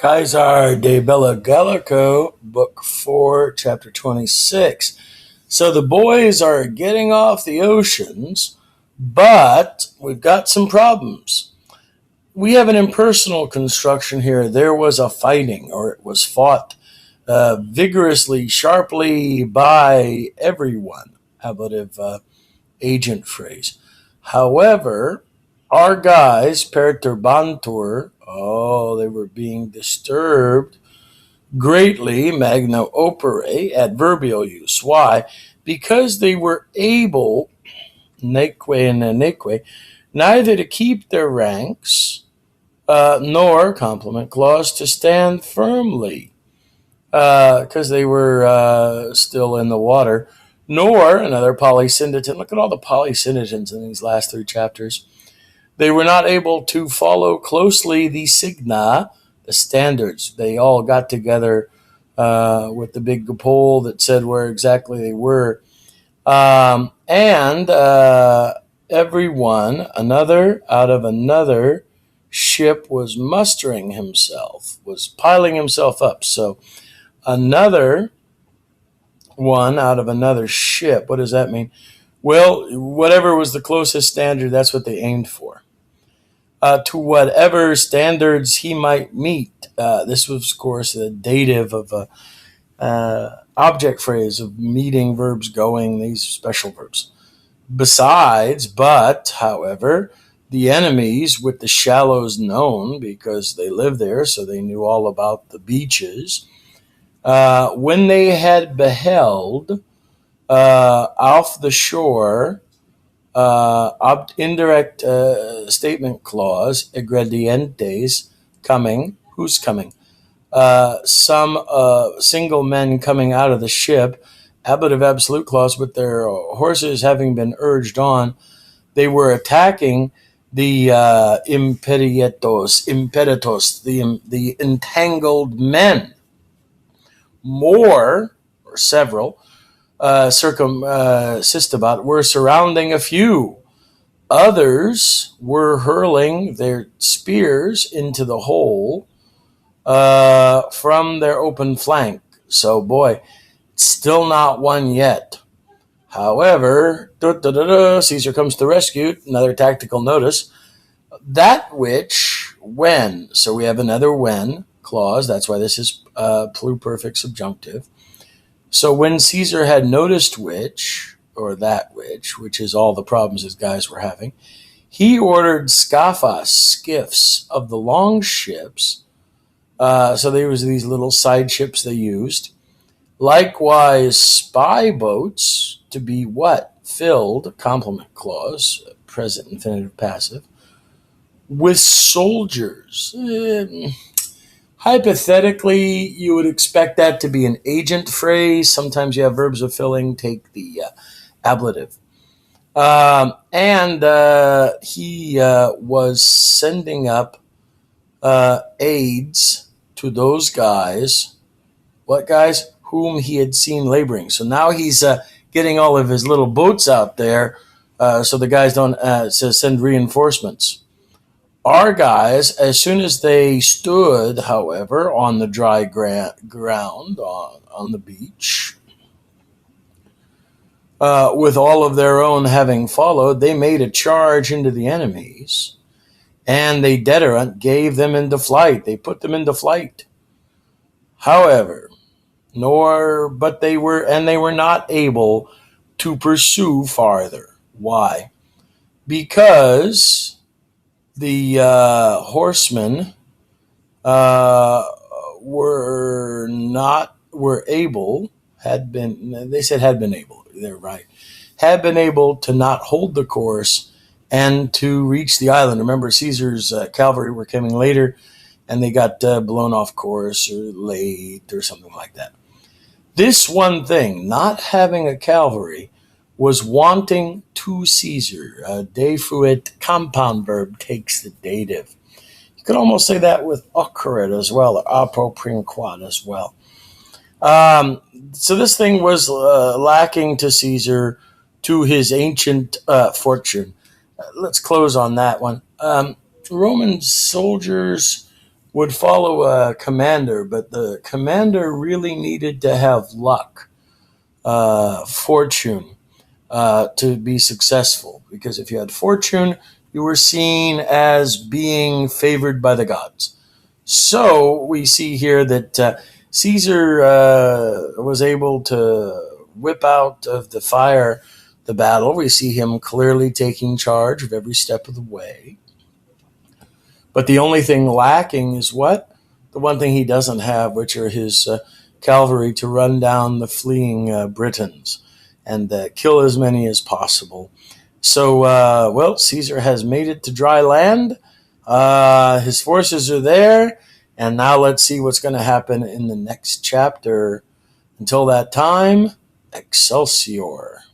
Kaisar de Bella Gallico, Book 4, Chapter 26. So the boys are getting off the oceans, but we've got some problems. We have an impersonal construction here. There was a fighting, or it was fought vigorously, sharply by everyone. Ablative agent phrase. However, our guys, perturbantur, they were being disturbed greatly, magno opere, adverbial use. Why? Because they were able, neque and neque, neither to keep their ranks, nor, complement clause, to stand firmly, because they were still in the water, nor, another polysyndeton. Look at all the polysyndetons in these last three chapters. They were not able to follow closely the signa, the standards. They all got together with the big pole that said where exactly they were. And everyone, another out of another ship, was mustering himself, was piling himself up. So another one out of another ship. What does that mean? Well, whatever was the closest standard, that's what they aimed for. To whatever standards he might meet. This was, of course, the dative of a object phrase of meeting, verbs, going, these special verbs. Besides, but, however, the enemies with the shallows known, because they lived there, so they knew all about the beaches, when they had beheld off the shore, indirect statement clause, ingredientes, coming. Who's coming? Some single men coming out of the ship, ablative absolute clause, with their horses having been urged on, they were attacking the impeditos, the entangled men. More, or several, circumsistabat, were surrounding a few. Others were hurling their spears into the hole from their open flank. So, boy, still not one yet. However, Caesar comes to the rescue. Another tactical notice. That which, when, so we have another when clause. That's why this is pluperfect subjunctive. So when Caesar had noticed which, or that which is all the problems his guys were having, he ordered scaphas, skiffs, of the long ships. So there was these little side ships they used. Likewise, spy boats to be what? Filled, complement clause, present infinitive passive, with soldiers. Hypothetically, you would expect that to be an agent phrase. Sometimes you have verbs of filling. Take the ablative. And he was sending up aids to those guys. What guys? Whom he had seen laboring. So now he's getting all of his little boats out there so the guys don't send reinforcements. Our guys, as soon as they stood, however, on the dry ground, on the beach, with all of their own having followed, they made a charge into the enemies, and they dederant gave them into flight. They put them into flight. However, they were not able to pursue farther. Why? Because the horsemen had been able to not hold the course and to reach the island. Remember, Caesar's cavalry were coming later, and they got blown off course or late or something like that. This one thing, not having a cavalry, was wanting to Caesar. De fuit compound verb takes the dative. You could almost say that with occurred as well, or aproprinquat as well. So this thing was lacking to Caesar, to his ancient fortune. Let's close on that one. Roman soldiers would follow a commander, but the commander really needed to have luck, fortune, to be successful. Because if you had fortune, you were seen as being favored by the gods. So we see here that Caesar was able to whip out of the fire the battle. We see him clearly taking charge of every step of the way. But the only thing lacking is what? The one thing he doesn't have, which are his cavalry to run down the fleeing Britons and kill as many as possible. So, Caesar has made it to dry land. His forces are there. And now let's see what's going to happen in the next chapter. Until that time, Excelsior.